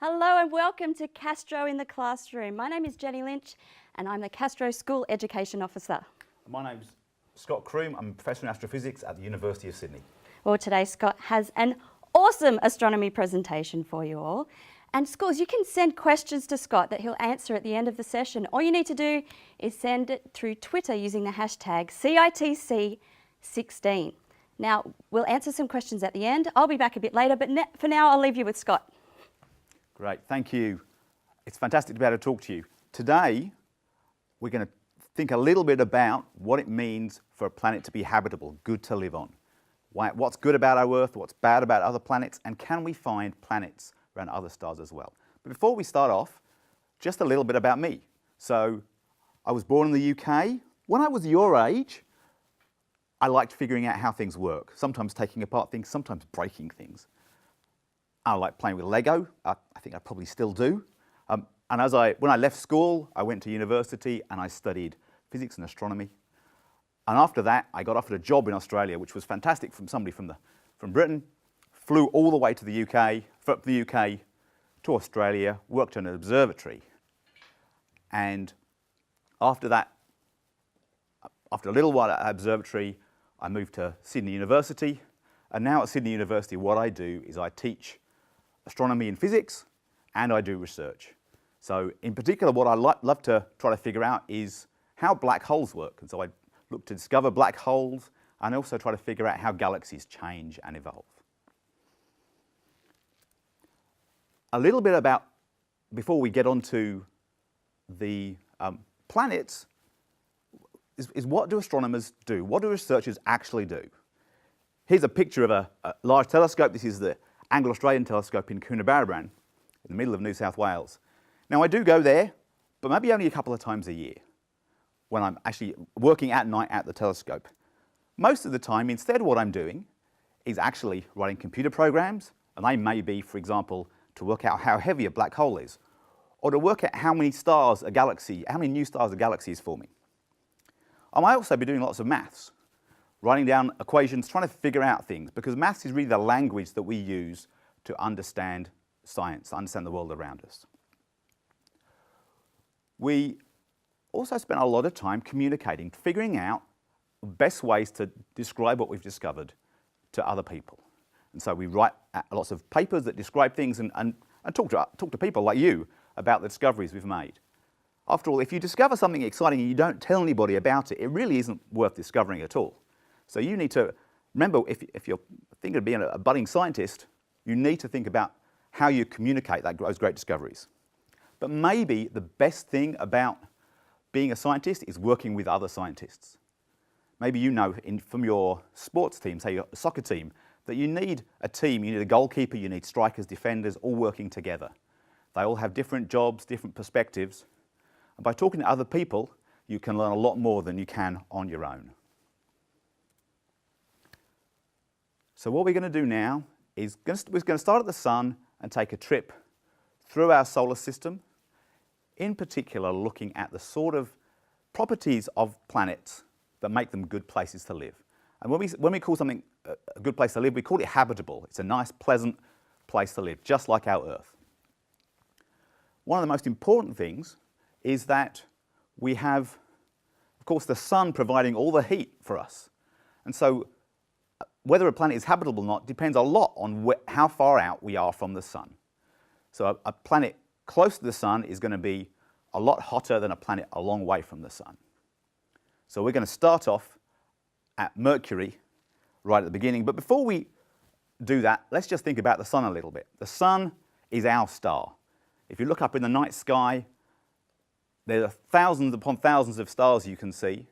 Hello and welcome to Castro in the Classroom. My name is Jenny Lynch and I'm the Castro School Education Officer. My name's Scott Croom. I'm a Professor in Astrophysics at the University of Sydney. Well, today Scott has an awesome astronomy presentation for you all. And schools, you can send questions to Scott that he'll answer at the end of the session. All you need to do is send it through Twitter using the hashtag CITC16. Now, we'll answer some questions at the end. I'll be back a bit later, but for now I'll leave you with Scott. Great, thank you. It's fantastic to be able to talk to you. Today, we're going to think a little bit about what it means for a planet to be habitable, good to live on. What's good about our Earth, what's bad about other planets, and can we find planets around other stars as well? But before we start off, just a little bit about me. So, I was born in the UK. When I was your age, I liked figuring out how things work, sometimes taking apart things, sometimes breaking things. I like playing with Lego. I think I probably still do. And when I left school, I went to university and I studied physics and astronomy. And after that, I got offered a job in Australia, which was fantastic from somebody from Britain. Flew all the way to the UK, from the UK to Australia, worked in an observatory. And after that, after a little while at observatory, I moved to Sydney University. And now at Sydney University, what I do is I teach astronomy and physics, and I do research. So in particular, what I love to try to figure out is how black holes work. And so I look to discover black holes and also try to figure out how galaxies change and evolve. A little bit about, before we get on to the planets, is what do astronomers do? What do researchers actually do? Here's a picture of a large telescope. This is the Anglo-Australian telescope in Coonabarabran, in the middle of New South Wales. Now I do go there, but maybe only a couple of times a year when I'm actually working at night at the telescope. Most of the time, instead, what I'm doing is actually writing computer programs, and they may be, for example, to work out how heavy a black hole is, or to work out how many stars a galaxy, how many new stars a galaxy is forming. I might also be doing lots of maths, writing down equations, trying to figure out things, because maths is really the language that we use to understand science, to understand the world around us. We also spend a lot of time communicating, figuring out the best ways to describe what we've discovered to other people. And so we write lots of papers that describe things and talk to people like you about the discoveries we've made. After all, if you discover something exciting and you don't tell anybody about it, it really isn't worth discovering at all. So you need to remember, if you're thinking of being a budding scientist, you need to think about how you communicate those great discoveries. But maybe the best thing about being a scientist is working with other scientists. Maybe you know from your sports team, say your soccer team, that you need a team, you need a goalkeeper, you need strikers, defenders, all working together. They all have different jobs, different perspectives. And by talking to other people, you can learn a lot more than you can on your own. So what we're going to do now is we're going to start at the sun and take a trip through our solar system, in particular looking at the sort of properties of planets that make them good places to live. And when we call something a good place to live, we call it habitable. It's a nice, pleasant place to live, just like our Earth. One of the most important things is that we have, of course, the sun providing all the heat for us. And so whether a planet is habitable or not depends a lot on how far out we are from the sun. So a planet close to the sun is going to be a lot hotter than a planet a long way from the sun. So we're going to start off at Mercury right at the beginning. But before we do that, let's just think about the sun a little bit. The sun is our star. If you look up in the night sky, there are thousands upon thousands of stars you can see.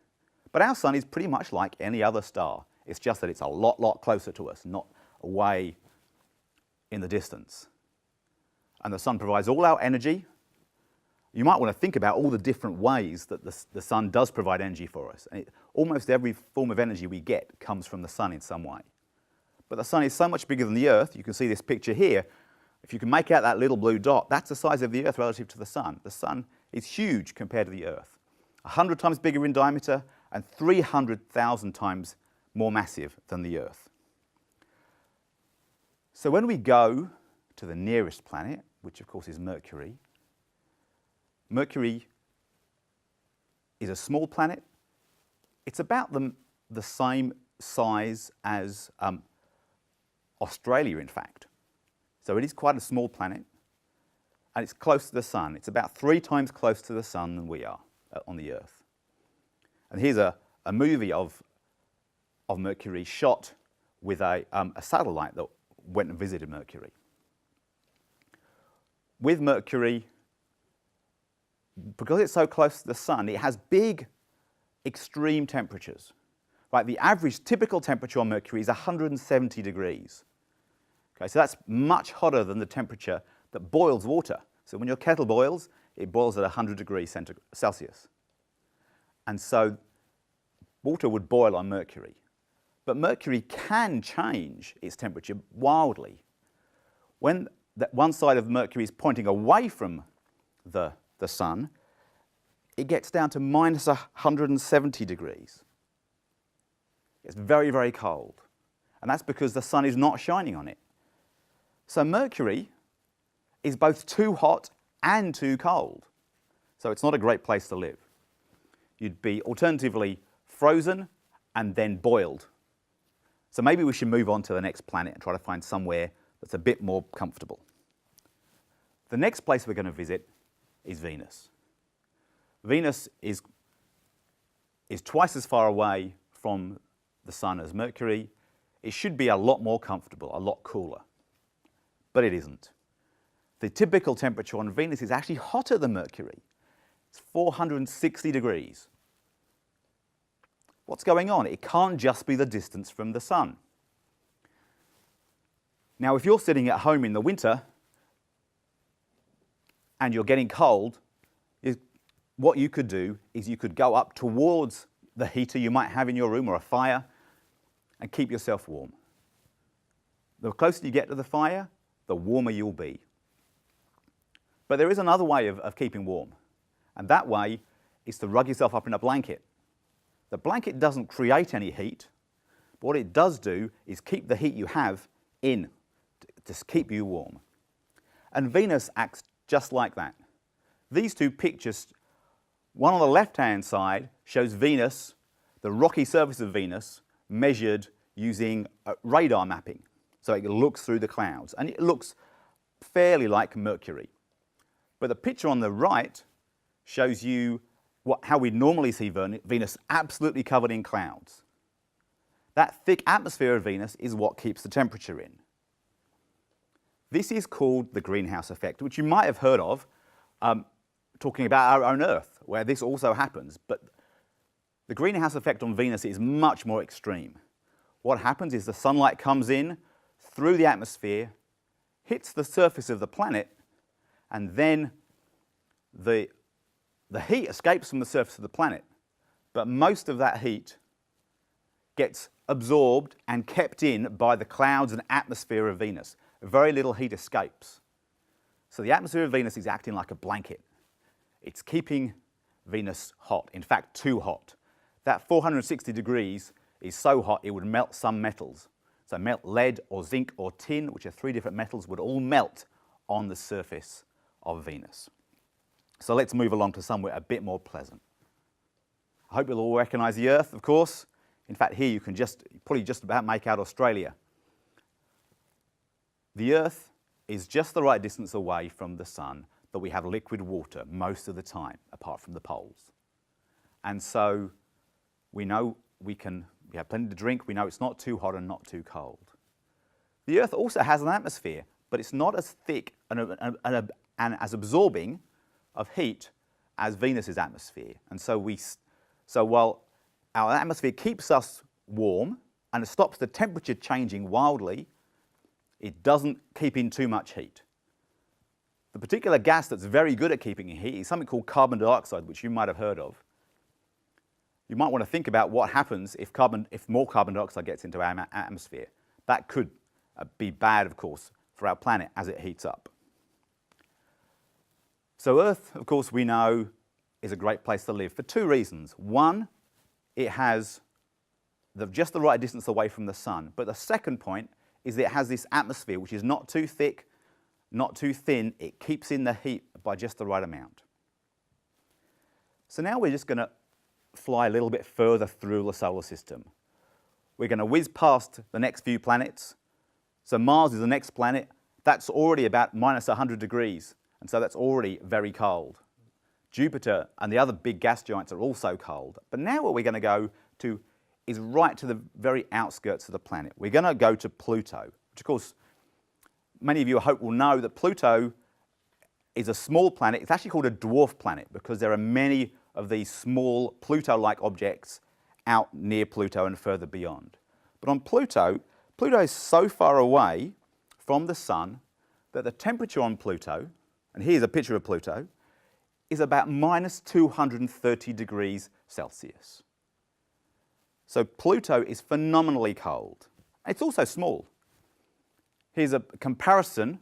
But our sun is pretty much like any other star. It's just that it's a lot closer to us, not away in the distance. And the sun provides all our energy. You might want to think about all the different ways that the sun does provide energy for us. And almost every form of energy we get comes from the sun in some way. But the sun is so much bigger than the Earth. You can see this picture here. If you can make out that little blue dot, that's the size of the Earth relative to the sun. The sun is huge compared to the Earth. 100 times bigger in diameter and 300,000 times more massive than the Earth. So when we go to the nearest planet, which of course is Mercury. Mercury is a small planet. It's about the same size as Australia, in fact. So it is quite a small planet, and it's close to the Sun. It's about 3 times closer to the Sun than we are on the Earth. And here's a movie of Mercury shot with a satellite that went and visited Mercury. With Mercury, because it's so close to the Sun, it has big extreme temperatures. Right, the average typical temperature on Mercury is 170 degrees. Okay, so that's much hotter than the temperature that boils water. So when your kettle boils, it boils at 100 degrees Celsius. And so water would boil on Mercury. But Mercury can change its temperature wildly. When one side of Mercury is pointing away from the Sun, it gets down to minus 170 degrees. It's very, very cold. And that's because the Sun is not shining on it. So Mercury is both too hot and too cold. So it's not a great place to live. You'd be alternatively frozen and then boiled. So maybe we should move on to the next planet and try to find somewhere that's a bit more comfortable. The next place we're going to visit is Venus. Venus is twice as far away from the Sun as Mercury. It should be a lot more comfortable, a lot cooler. But it isn't. The typical temperature on Venus is actually hotter than Mercury. It's 460 degrees. What's going on? It can't just be the distance from the Sun. Now, if you're sitting at home in the winter and you're getting cold, what you could do is you could go up towards the heater you might have in your room or a fire and keep yourself warm. The closer you get to the fire, the warmer you'll be. But there is another way of keeping warm, and that way is to rug yourself up in a blanket. The blanket doesn't create any heat, but what it does do is keep the heat you have in, to keep you warm. And Venus acts just like that. These two pictures, one on the left-hand side shows Venus, the rocky surface of Venus, measured using radar mapping. So it looks through the clouds, and it looks fairly like Mercury. But the picture on the right shows you how we normally see Venus absolutely covered in clouds. That thick atmosphere of Venus is what keeps the temperature in. This is called the greenhouse effect, which you might have heard of talking about our own Earth, where this also happens. But the greenhouse effect on Venus is much more extreme. What happens is the sunlight comes in through the atmosphere, hits the surface of the planet, and then the heat escapes from the surface of the planet. But most of that heat gets absorbed and kept in by the clouds and atmosphere of Venus. Very little heat escapes. So the atmosphere of Venus is acting like a blanket. It's keeping Venus hot, in fact, too hot. That 460 degrees is so hot it would melt some metals. So melt lead or zinc or tin, which are 3 different metals, would all melt on the surface of Venus. So let's move along to somewhere a bit more pleasant. I hope you'll all recognise the Earth, of course. In fact, here you can probably just about make out Australia. The Earth is just the right distance away from the Sun that we have liquid water most of the time, apart from the poles. And so we know we have plenty to drink, we know it's not too hot and not too cold. The Earth also has an atmosphere, but it's not as thick and as absorbing of heat as Venus's atmosphere. And so while our atmosphere keeps us warm and it stops the temperature changing wildly, it doesn't keep in too much heat. The particular gas that's very good at keeping in heat is something called carbon dioxide, which you might have heard of. You might want to think about what happens if more carbon dioxide gets into our atmosphere. That could be bad, of course, for our planet as it heats up. So Earth, of course, we know is a great place to live for 2 reasons. One, it has just the right distance away from the Sun. But the second point is that it has this atmosphere which is not too thick, not too thin. It keeps in the heat by just the right amount. So now we're just going to fly a little bit further through the solar system. We're going to whiz past the next few planets. So Mars is the next planet. That's already about minus 100 degrees, and so that's already very cold. Jupiter and the other big gas giants are also cold. But now what we're going to go to is right to the very outskirts of the planet. We're going to go to Pluto, which of course many of you I hope will know that Pluto is a small planet. It's actually called a dwarf planet because there are many of these small Pluto-like objects out near Pluto and further beyond. But on Pluto, Pluto is so far away from the Sun that the temperature on Pluto, and here's a picture of Pluto, is about minus 230 degrees Celsius. So Pluto is phenomenally cold. It's also small. Here's a comparison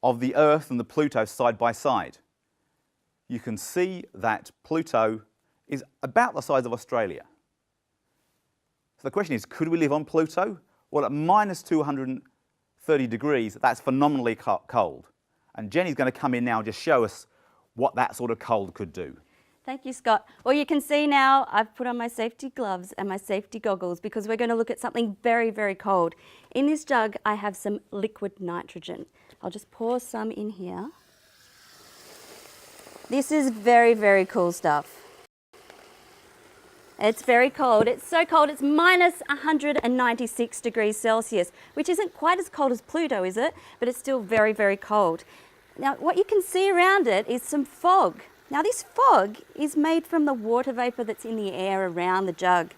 of the Earth and the Pluto side by side. You can see that Pluto is about the size of Australia. So the question is, could we live on Pluto? Well, at minus 230 degrees, that's phenomenally cold. And Jenny's going to come in now and just show us what that sort of cold could do. Thank you, Scott. Well, you can see now I've put on my safety gloves and my safety goggles because we're going to look at something very, very cold. In this jug, I have some liquid nitrogen. I'll just pour some in here. This is very, very cool stuff. It's very cold. It's so cold, it's minus 196 degrees Celsius, which isn't quite as cold as Pluto, is it? But it's still very, very cold. Now, what you can see around it is some fog. Now, this fog is made from the water vapor that's in the air around the jug.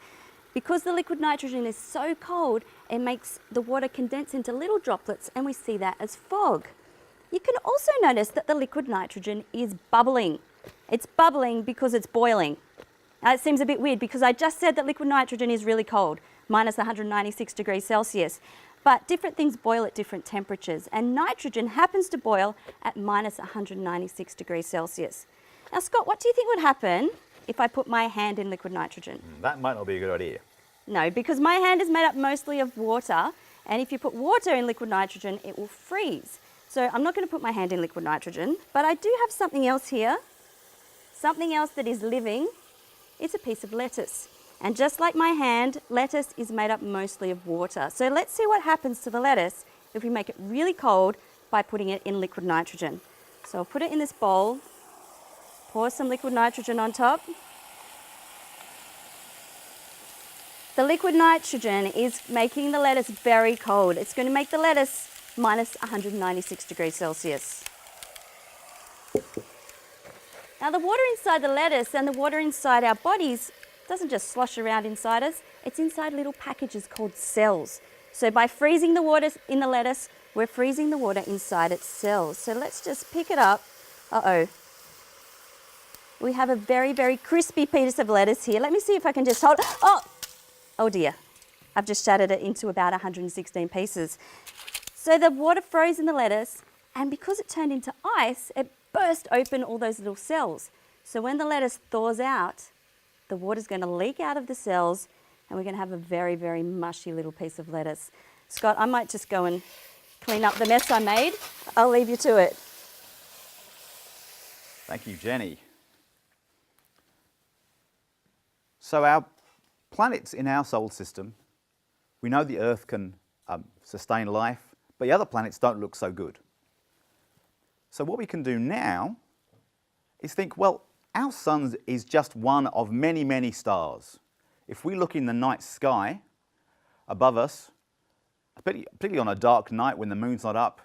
Because the liquid nitrogen is so cold, it makes the water condense into little droplets, and we see that as fog. You can also notice that the liquid nitrogen is bubbling. It's bubbling because it's boiling. Now, it seems a bit weird because I just said that liquid nitrogen is really cold, minus 196 degrees Celsius. But different things boil at different temperatures, and nitrogen happens to boil at minus 196 degrees Celsius. Now, Scott, what do you think would happen if I put my hand in liquid nitrogen? That might not be a good idea. No, because my hand is made up mostly of water, and if you put water in liquid nitrogen, it will freeze. So I'm not going to put my hand in liquid nitrogen, but I do have something else here, something else that is living. It's a piece of lettuce. And just like my hand, lettuce is made up mostly of water. So let's see what happens to the lettuce if we make it really cold by putting it in liquid nitrogen. So I'll put it in this bowl, pour some liquid nitrogen on top. The liquid nitrogen is making the lettuce very cold. It's going to make the lettuce minus 196 degrees Celsius. Now, the water inside the lettuce and the water inside our bodies doesn't just slosh around inside us, it's inside little packages called cells. So by freezing the water in the lettuce, we're freezing the water inside its cells. So let's just pick it up. Uh-oh. We have a very, very crispy piece of lettuce here. Let me see if I can just hold it. Oh dear. I've just shattered it into about 116 pieces. So the water froze in the lettuce, and because it turned into ice, it burst open all those little cells. So when the lettuce thaws out, the water's going to leak out of the cells, and we're going to have a very, very mushy little piece of lettuce. Scott, I might just go and clean up the mess I made. I'll leave you to it. Thank you, Jenny. So our planets in our solar system, we know the Earth can sustain life, but the other planets don't look so good. So what we can do now is think, well, our sun is just one of many, many stars. If we look in the night sky above us, particularly on a dark night when the moon's not up,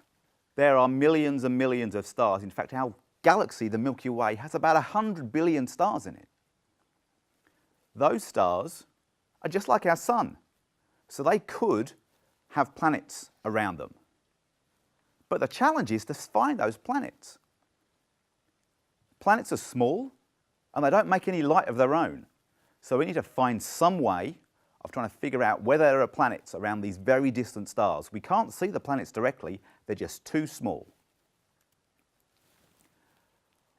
there are millions and millions of stars. In fact, our galaxy, the Milky Way, has about 100 billion stars in it. Those stars are just like our sun, so they could have planets around them. But the challenge is to find those planets. Planets are small and they don't make any light of their own. So we need to find some way of trying to figure out whether there are planets around these very distant stars. We can't see the planets directly, they're just too small.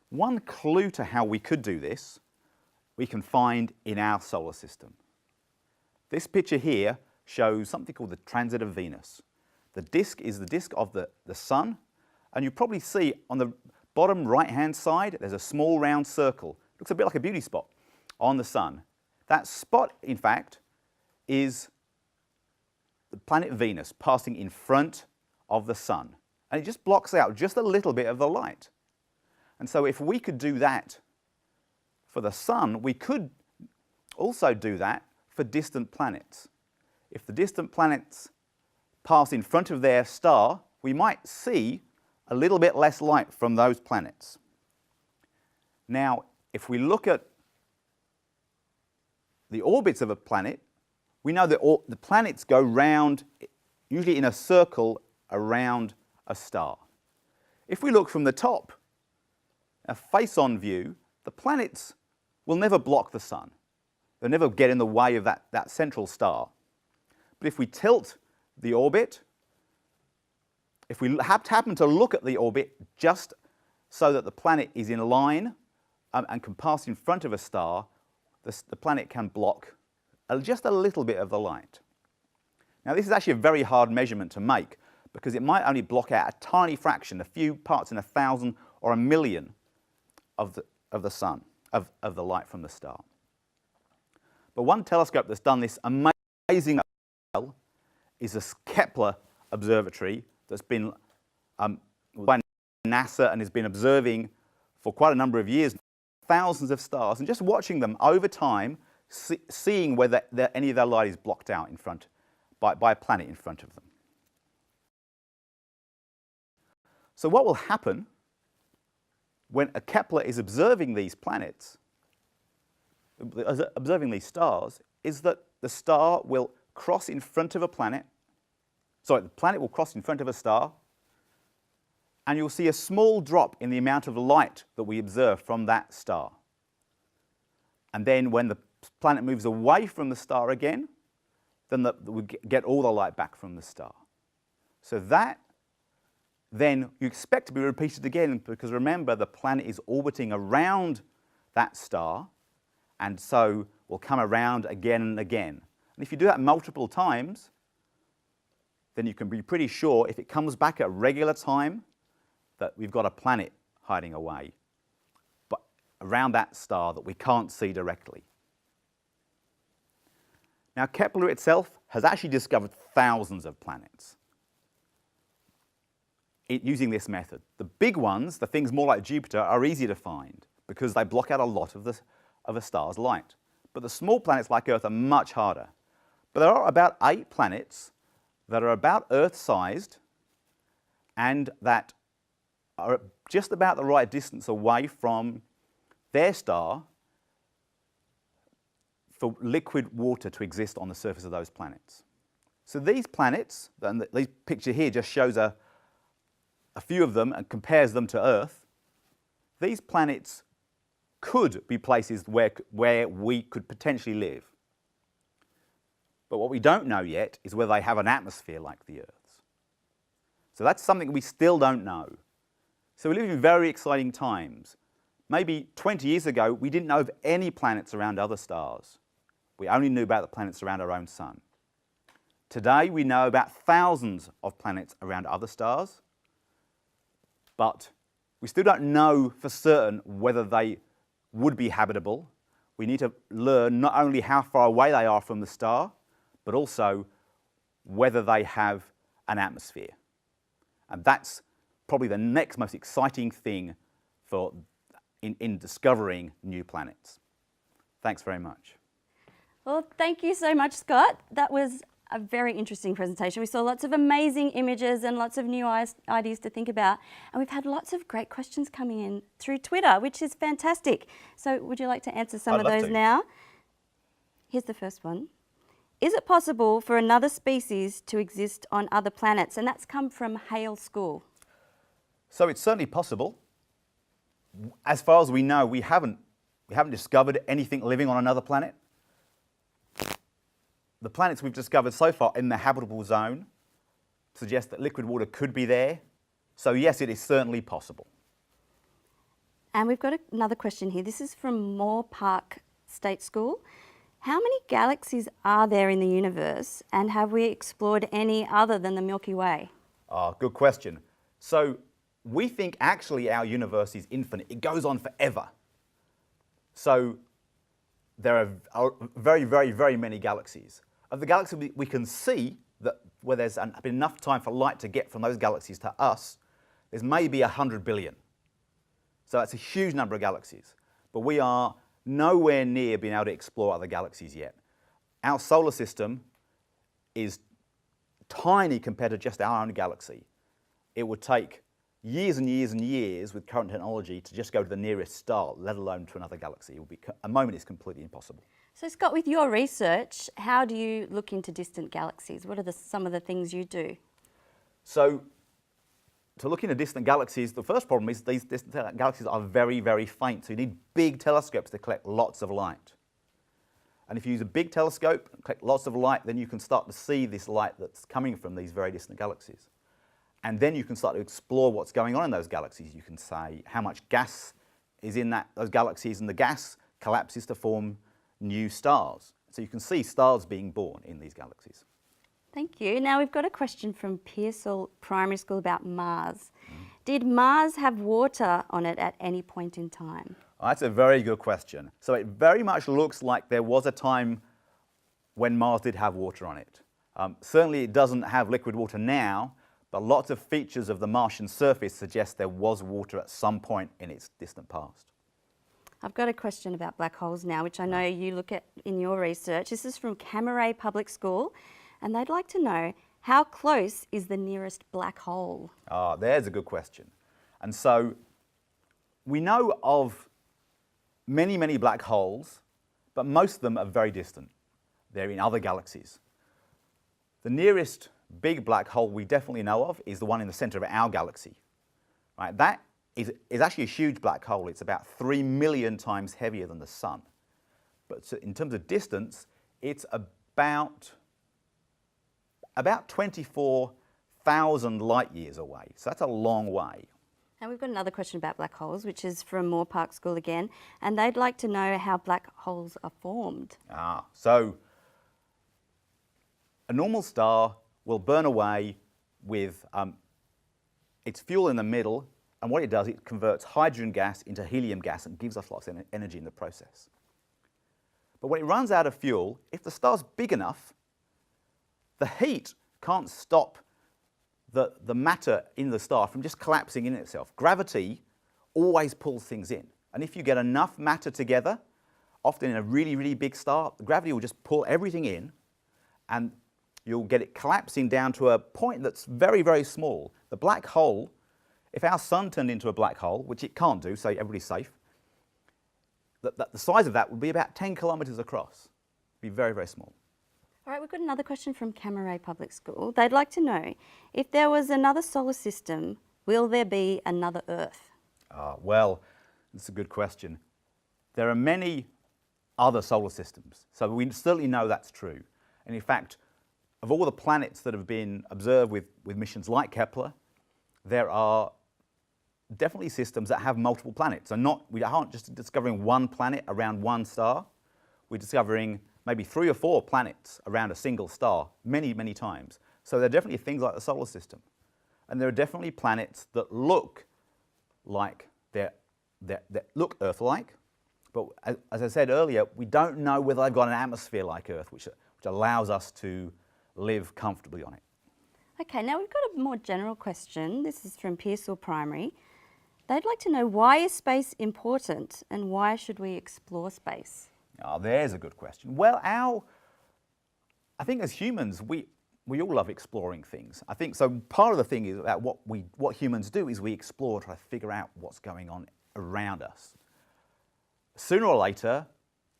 One clue to how we could do this, we can find in our solar system. This picture here shows something called the transit of Venus. The disk is the disk of the sun, And you probably see on the bottom right-hand side, there's a small round circle. Looks a bit like a beauty spot on the sun. That spot, in fact, is the planet Venus passing in front of the sun. And it just blocks out just a little bit of the light. And so if we could do that for the sun, we could also do that for distant planets. If the distant planets pass in front of their star, we might see a little bit less light from those planets. Now, if we look at the orbits of a planet, we know that the planets go round, usually in a circle around a star. If we look from the top, a face-on view, the planets will never block the sun. They'll never get in the way of that central star. But if we tilt the orbit, if we happen to look at the orbit just so that the planet is in line and can pass in front of a star, the planet can block just a little bit of the light. Now, this is actually a very hard measurement to make because it might only block out a tiny fraction, a few parts in 1,000 or 1,000,000 of the sun, of the light from the star. But one telescope that's done this amazing well is the Kepler observatory that's been by NASA and has been observing for quite a number of years thousands of stars, and just watching them over time, seeing whether any of their light is blocked out in front by a planet in front of them. So what will happen when a Kepler is observing these planets, observing these stars, is that the star will cross in front of a planet. Sorry, the planet will cross in front of a star, and you'll see a small drop in the amount of light that we observe from that star. And then when the planet moves away from the star again, then we get all the light back from the star. So that then you expect to be repeated again, because remember, the planet is orbiting around that star, and so will come around again and again. And if you do that multiple times, then you can be pretty sure if it comes back at a regular time that we've got a planet hiding away but around that star that we can't see directly. Now, Kepler itself has actually discovered thousands of planets using this method. The big ones, the things more like Jupiter, are easy to find because they block out a lot of a star's light. But the small planets like Earth are much harder. But there are about 8 planets that are about Earth-sized and that are just about the right distance away from their star for liquid water to exist on the surface of those planets. So these planets, and this picture here just shows a few of them and compares them to Earth. These planets could be places where we could potentially live. But what we don't know yet is whether they have an atmosphere like the Earth's. So that's something we still don't know. So we live in very exciting times. Maybe 20 years ago, we didn't know of any planets around other stars. We only knew about the planets around our own sun. Today, we know about thousands of planets around other stars, but we still don't know for certain whether they would be habitable. We need to learn not only how far away they are from the star, but also whether they have an atmosphere. And that's probably the next most exciting thing in discovering new planets. Thanks very much. Well, thank you so much, Scott. That was a very interesting presentation. We saw lots of amazing images and lots of new ideas to think about. And we've had lots of great questions coming in through Twitter, which is fantastic. So would you like to answer some of those now? Here's the first one. Is it possible for another species to exist on other planets? And that's come from Hale School. So it's certainly possible. As far as we know, we haven't discovered anything living on another planet. The planets we've discovered so far in the habitable zone suggest that liquid water could be there. So yes, it is certainly possible. And we've got another question here. This is from Moore Park State School. How many galaxies are there in the universe, and have we explored any other than the Milky Way? Good question. So we think actually our universe is infinite. It goes on forever. So there are very, very, very many galaxies. Of the galaxies we can see, that where there's been enough time for light to get from those galaxies to us, there's maybe 100 billion. So that's a huge number of galaxies. But we are nowhere near being able to explore other galaxies yet. Our solar system is tiny compared to just our own galaxy. It would take years and years and years with current technology to just go to the nearest star, let alone to another galaxy. It would be, a moment is completely impossible. So Scott, with your research, how do you look into distant galaxies? What are some of the things you do? So to look into distant galaxies, the first problem is these distant galaxies are very, very faint. So you need big telescopes to collect lots of light. And if you use a big telescope and collect lots of light, then you can start to see this light that's coming from these very distant galaxies. And then you can start to explore what's going on in those galaxies. You can say how much gas is in those galaxies, and the gas collapses to form new stars. So you can see stars being born in these galaxies. Thank you. Now we've got a question from Pearsall Primary School about Mars. Did Mars have water on it at any point in time? Oh, that's a very good question. So it very much looks like there was a time when Mars did have water on it. Certainly it doesn't have liquid water now, but lots of features of the Martian surface suggest there was water at some point in its distant past. I've got a question about black holes now, which I know you look at in your research. This is from Camaray Public School, and they'd like to know, how close is the nearest black hole? Ah, there's a good question. And so we know of many, many black holes, but most of them are very distant. They're in other galaxies. The nearest big black hole we definitely know of is the one in the center of our galaxy. Right? That is actually a huge black hole. It's about 3 million times heavier than the Sun. But so in terms of distance, it's about 24,000 light years away. So that's a long way. And we've got another question about black holes, which is from Moore Park School again, and they'd like to know how black holes are formed. So a normal star will burn away with its fuel in the middle, and what it does, it converts hydrogen gas into helium gas and gives us lots of energy in the process. But when it runs out of fuel, if the star's big enough, the heat can't stop the matter in the star from just collapsing in itself. Gravity always pulls things in. And if you get enough matter together, often in a really, really big star, the gravity will just pull everything in, and you'll get it collapsing down to a point that's very, very small. The black hole, if our sun turned into a black hole, which it can't do, so everybody's safe, the size of that would be about 10 kilometers across. It'd be very, very small. All right, we've got another question from Camaray Public School. They'd like to know, if there was another solar system, will there be another Earth? Well, that's a good question. There are many other solar systems, so we certainly know that's true. And in fact, of all the planets that have been observed with missions like Kepler, there are definitely systems that have multiple planets. So we aren't just discovering one planet around one star. We're discovering maybe 3 or 4 planets around a single star many, many times. So there are definitely things like the solar system. And there are definitely planets that look like that look Earth-like. But as I said earlier, we don't know whether they've got an atmosphere like Earth, which allows us to live comfortably on it. Okay, now we've got a more general question. This is from Pearsall Primary. They'd like to know, why is space important and why should we explore space? There's a good question. Well, I think as humans, we all love exploring things. I think so. Part of the thing is about what humans do is we explore, try to figure out what's going on around us. Sooner or later,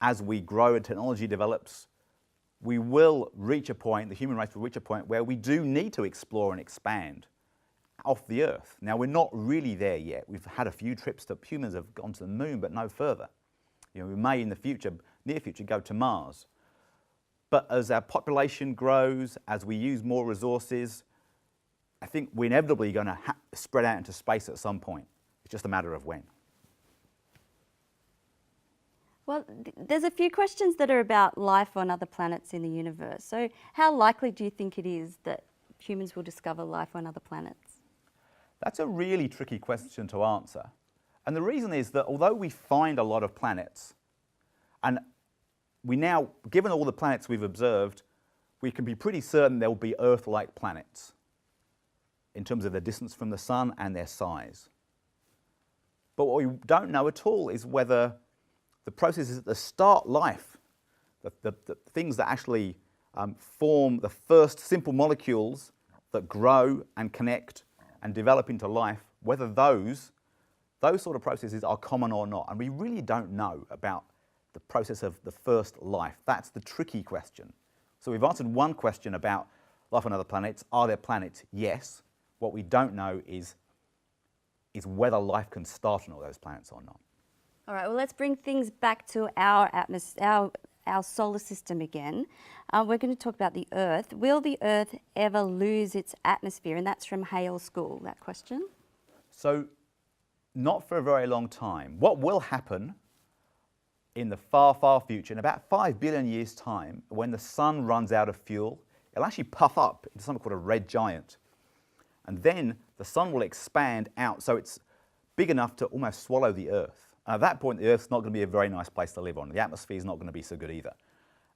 as we grow and technology develops, we will reach a point, the human race will reach a point where we do need to explore and expand off the Earth. Now, we're not really there yet. We've had a few trips that humans have gone to the moon, but no further. We may in the future, near future, go to Mars. But as our population grows, as we use more resources, I think we're inevitably going to spread out into space at some point. It's just a matter of when. Well, there's a few questions that are about life on other planets in the universe. So how likely do you think it is that humans will discover life on other planets? That's a really tricky question to answer. And the reason is that although we find a lot of planets, and we now, given all the planets we've observed, we can be pretty certain there will be Earth-like planets in terms of their distance from the sun and their size. But what we don't know at all is whether the processes that start life, the things that actually form the first simple molecules that grow and connect and develop into life, whether those sort of processes are common or not. And we really don't know about the process of the first life. That's the tricky question. So we've answered one question about life on other planets. Are there planets? Yes. What we don't know is whether life can start on all those planets or not. All right, well, let's bring things back to our atmosphere, our solar system again. We're going to talk about the Earth. Will the Earth ever lose its atmosphere? And that's from Hale School, that question. So, not for a very long time. What will happen in the far, far future, in about 5 billion years' time, when the sun runs out of fuel, it'll actually puff up into something called a red giant. And then the sun will expand out so it's big enough to almost swallow the Earth. And at that point, the Earth's not going to be a very nice place to live on. The atmosphere is not going to be so good either.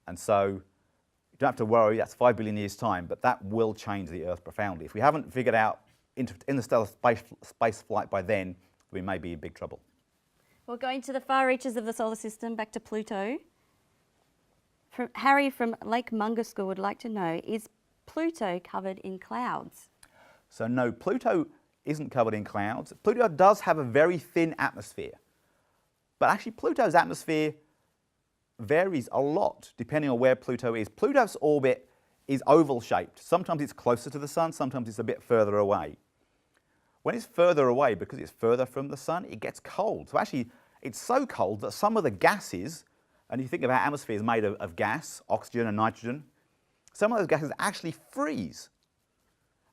And so you don't have to worry, that's 5 billion years' time, but that will change the Earth profoundly. If we haven't figured out interstellar space flight by then, we may be in big trouble. Well, going to the far reaches of the solar system, back to Pluto. Harry from Lake Munga School would like to know, is Pluto covered in clouds? So no, Pluto isn't covered in clouds. Pluto does have a very thin atmosphere. But actually Pluto's atmosphere varies a lot depending on where Pluto is. Pluto's orbit is oval shaped. Sometimes it's closer to the sun, sometimes it's a bit further away. When it's further away, because it's further from the sun, it gets cold. So actually it's so cold that some of the gases, and you think of our atmosphere is made of gas, oxygen and nitrogen, some of those gases actually freeze.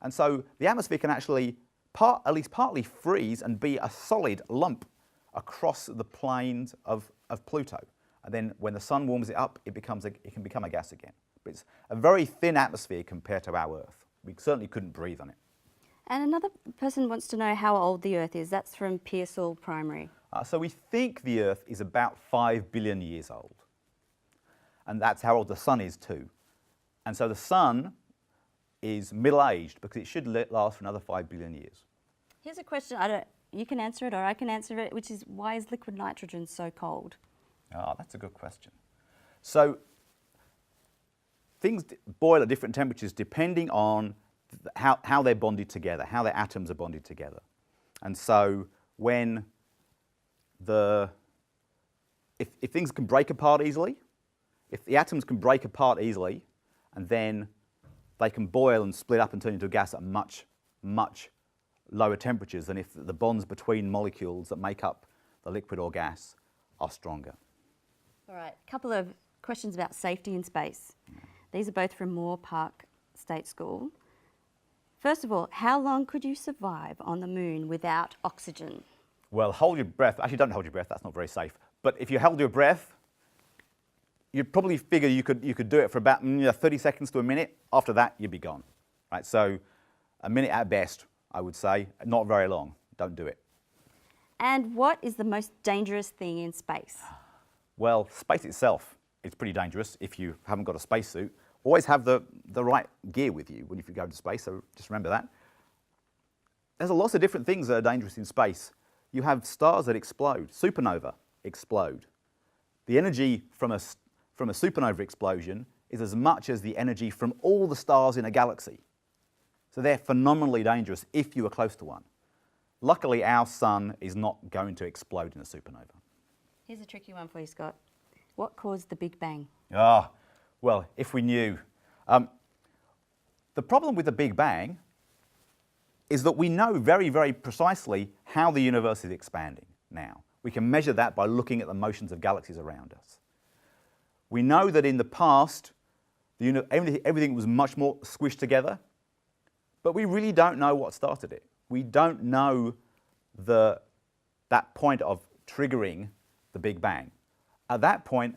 And so the atmosphere can actually at least partly freeze and be a solid lump across the plains of Pluto. And then when the sun warms it up, it can become a gas again. But it's a very thin atmosphere compared to our Earth. We certainly couldn't breathe on it. And another person wants to know how old the Earth is. That's from Pearsall Primary. So we think the Earth is about 5 billion years old. And that's how old the sun is too. And so the sun is middle-aged because it should last for another 5 billion years. Here's a question, you can answer it or I can answer it, which is, why is liquid nitrogen so cold? That's a good question. So things boil at different temperatures depending on how they're bonded together, how their atoms are bonded together. And so when if things can break apart easily, if the atoms can break apart easily, and then they can boil and split up and turn into a gas at much, much lower temperatures than if the bonds between molecules that make up the liquid or gas are stronger. All right, a couple of questions about safety in space. These are both from Moore Park State School. First of all, how long could you survive on the moon without oxygen? Well, hold your breath. Actually, don't hold your breath. That's not very safe. But if you held your breath, you'd probably figure you could do it for about 30 seconds to a minute. After that, you'd be gone. Right? So a minute at best, I would say. Not very long. Don't do it. And what is the most dangerous thing in space? Well, space itself is pretty dangerous if you haven't got a spacesuit. Always have the right gear with you when you go to space, so just remember that. There's lots of different things that are dangerous in space. You have stars that explode. Supernova explode. The energy from a supernova explosion is as much as the energy from all the stars in a galaxy. So they're phenomenally dangerous if you are close to one. Luckily, our sun is not going to explode in a supernova. Here's a tricky one for you, Scott. What caused the Big Bang? Well, if we knew. The problem with the Big Bang is that we know very, very precisely how the universe is expanding now. We can measure that by looking at the motions of galaxies around us. We know that in the past, everything was much more squished together, but we really don't know what started it. We don't know that point of triggering the Big Bang. At that point,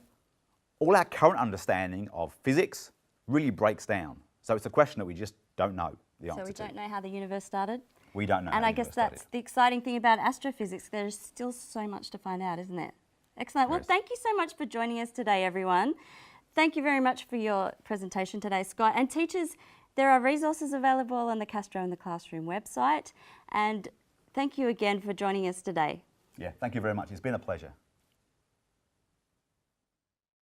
all our current understanding of physics really breaks down. So it's a question that we just don't know the answer to. So we don't know how the universe started? We don't know. And how I the guess universe that's started. the exciting thing about astrophysics. There's still so much to find out, isn't it? Excellent. Well, There is. thank you so much for joining us today, everyone. Thank you very much for your presentation today, Scott. And teachers, there are resources available on the Castro in the Classroom website. And thank you again for joining us today. Yeah, thank you very much. It's been a pleasure.